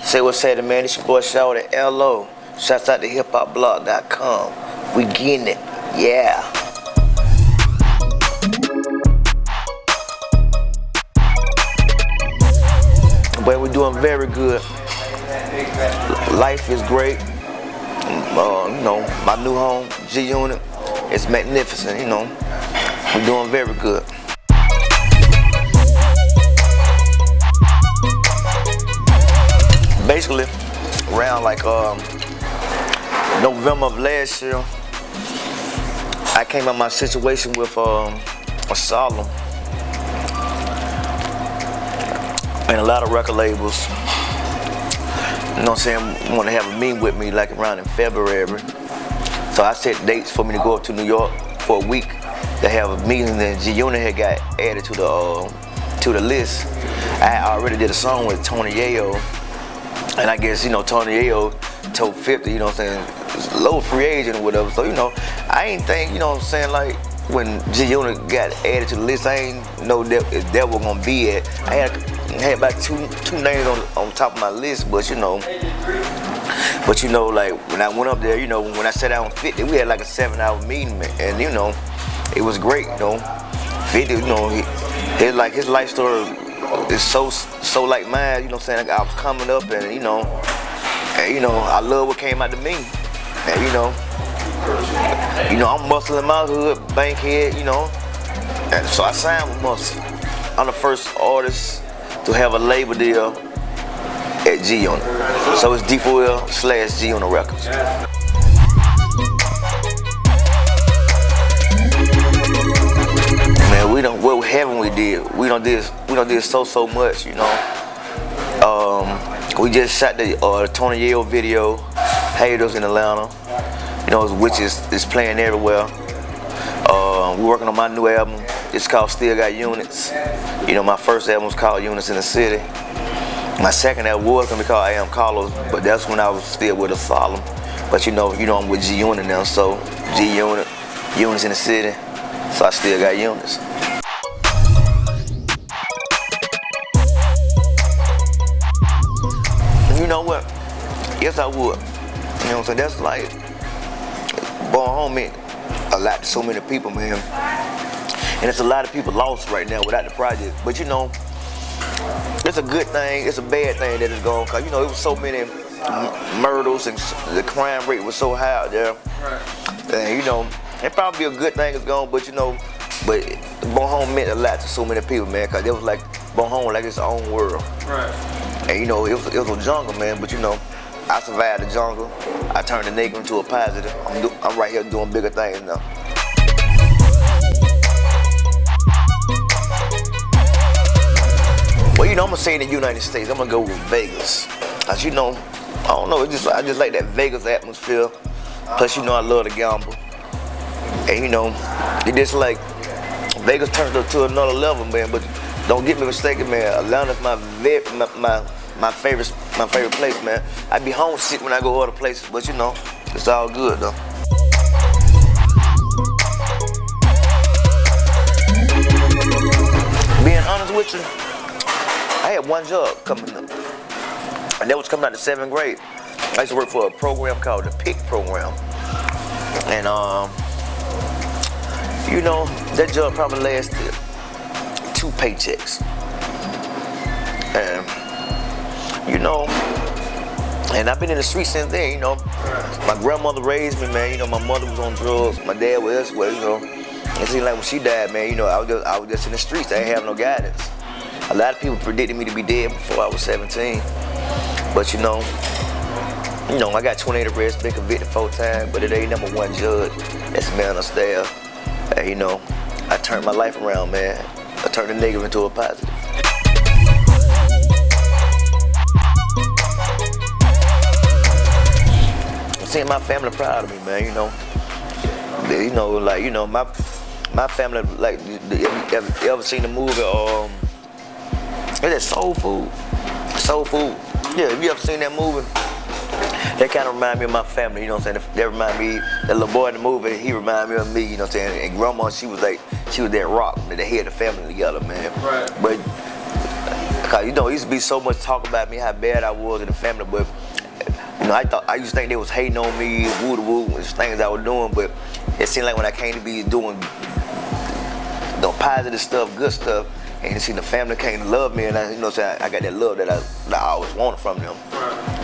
Say what's happening, man. It's your boy Shawty, LO. Shouts out to hiphopblog.com. We getting it. Yeah. But we're doing very good. Life is great. My new home, G-Unit, it's magnificent, We're doing very good. Basically, around like November of last year, I came out of my situation with Asylum and a lot of record labels. Want to have a meeting with me like around in February. So I set dates for me to go up to New York for a week to have a meeting. And G-Unit had got added to the list. I already did a song with Tony Yayo, and I guess Tony Yayo told 50, low free agent or whatever. So I ain't think, like when G-Unit got added to the list, I ain't know that was gonna be it. I had about two names on top of my list, but like when I went up there, when I sat down with 50, we had like a 7-hour meeting, and it was great, 50, his life story is so like mine, like I was coming up, and I love what came out of me, and I'm muscling my hood, bankhead, and so I signed with Muscle. I'm the first artist to have a label deal at G-Unit. So it's D4L/G-Unit Records. Man, what haven't we did? We done did so much, We just shot the Tony Yayo video, Haters in Atlanta, which is playing everywhere. We're working on my new album. It's called Still Got Units. My first album was called Units in the City. My second album was gonna be called I Am Carlos, but that's when I was still with Asylum. But I'm with G-Unit now, so G-Unit, Units in the City, so I still got units. You know what? Yes, I would. That's like going home meant a lot to so many people, man. And it's a lot of people lost right now without the project. But it's a good thing, it's a bad thing that it's gone, because it was so many murders and the crime rate was so high out there. Right. And it probably be a good thing it's gone, but Bon Home meant a lot to so many people, man, because it was like Bon Home like its own world. Right. And it was a jungle, man, but I survived the jungle. I turned the negative into a positive. I'm right here doing bigger things now. Well, I'm gonna say in the United States, I'm gonna go with Vegas. Cause I don't know, I just like that Vegas atmosphere. Plus, I love to gamble. And it just like, Vegas turned up to another level, man. But don't get me mistaken, man. Atlanta's my favorite place, man. I be homesick when I go other places, but it's all good though. Being honest with you, I had one job coming up, and that was coming out of 7th grade. I used to work for a program called the PIC program, and that job probably lasted 2 paychecks, and and I've been in the streets since then. My grandmother raised me, man. My mother was on drugs, my dad was elsewhere, It seemed like when she died, man, I was just in the streets. I didn't have no guidance. A lot of people predicted me to be dead before I was 17. But I got 28 arrests, been convicted 4 times, but it ain't number 1 judge. That's me on the staff. And, I turned my life around, man. I turned the negative into a positive. I'm seeing my family proud of me, man. My family, like, you ever seen the movie, it's that Soul Food. Soul Food. Yeah, if you ever seen that movie, that kind of remind me of my family, That remind me, that little boy in the movie, he remind me of me, And grandma, she was that rock that held the family together, man. Right. But Cause you know, it used to be so much talk about me, how bad I was in the family, but you know, I used to think they was hating on me, woo the woo, and things I was doing, but it seemed like when I came to be doing positive stuff, good stuff, and you see the family came to love me, and I, you know, so I got that love that I always wanted from them.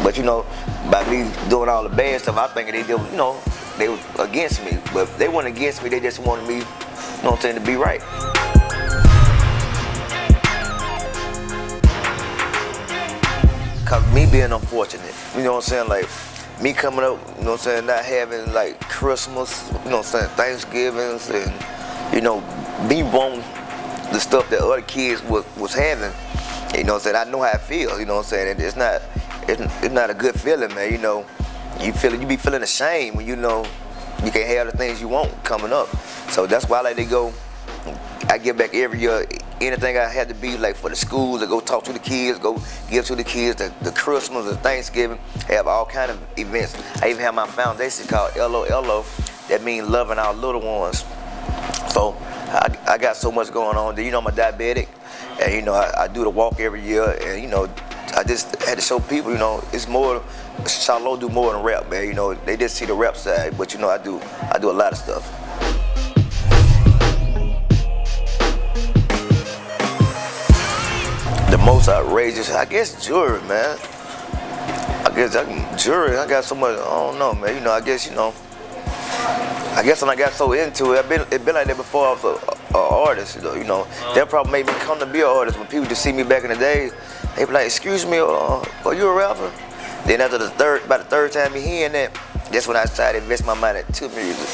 But you know, by me doing all the bad stuff, I think they did, you know, they was against me, but they weren't against me. They just wanted me, you know what I'm saying, to be right. Cause me being unfortunate, you know what I'm saying, like me coming up, you know what I'm saying, not having like Christmas, you know what I'm saying, Thanksgivings, and you know, me wanting the stuff that other kids was having, you know what I'm saying. I know how I feel, you know what I'm saying. It's not a good feeling, man. You know, you be feeling ashamed when you know you can't have the things you want coming up. So that's why I like to go. I give back every year. Anything I had to be like for the schools, to go talk to the kids, go give to the kids, the Christmas, the Thanksgiving, have all kind of events. I even have my foundation called LOLO, that means loving our little ones. So I got so much going on. You know, I'm a diabetic, and you know I do the walk every year, and you know I just had to show people, you know, it's more. Charlotte do more than rap, man. You know, they just see the rap side, but you know I do a lot of stuff. The most outrageous, I guess, jewelry, man. Jewelry. I got so much. I don't know, man. You know, I guess when I got so into it, it been like that before I was an artist, you know. That probably made me come to be an artist. When people just see me back in the days, they be like, "Excuse me, are you a rapper?" Then after about the third time you hearing that, that's when I started to invest my money into music.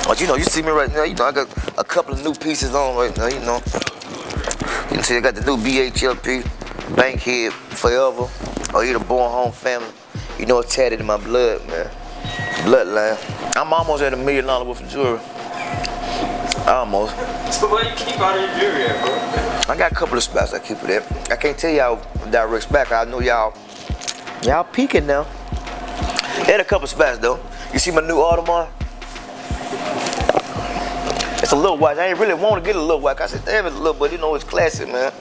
But you know, you see me right now, you know, I got a couple of new pieces on right now, you know. You can see I got the new BHLP, Bankhead, Forever, or you the Born Home Family. You know, it's tatted in my blood, man. Bloodline. I'm almost at $1 million worth of jewelry. Almost. So where you keep all your jewelry at, bro? I got a couple of spots I keep it at. I can't tell y'all direct back. I know y'all peeking now. Had a couple of spots though. You see my new Audemars? It's a little watch. I ain't really want to get a little watch. I said, damn, it's a little, but you know, it's classic, man.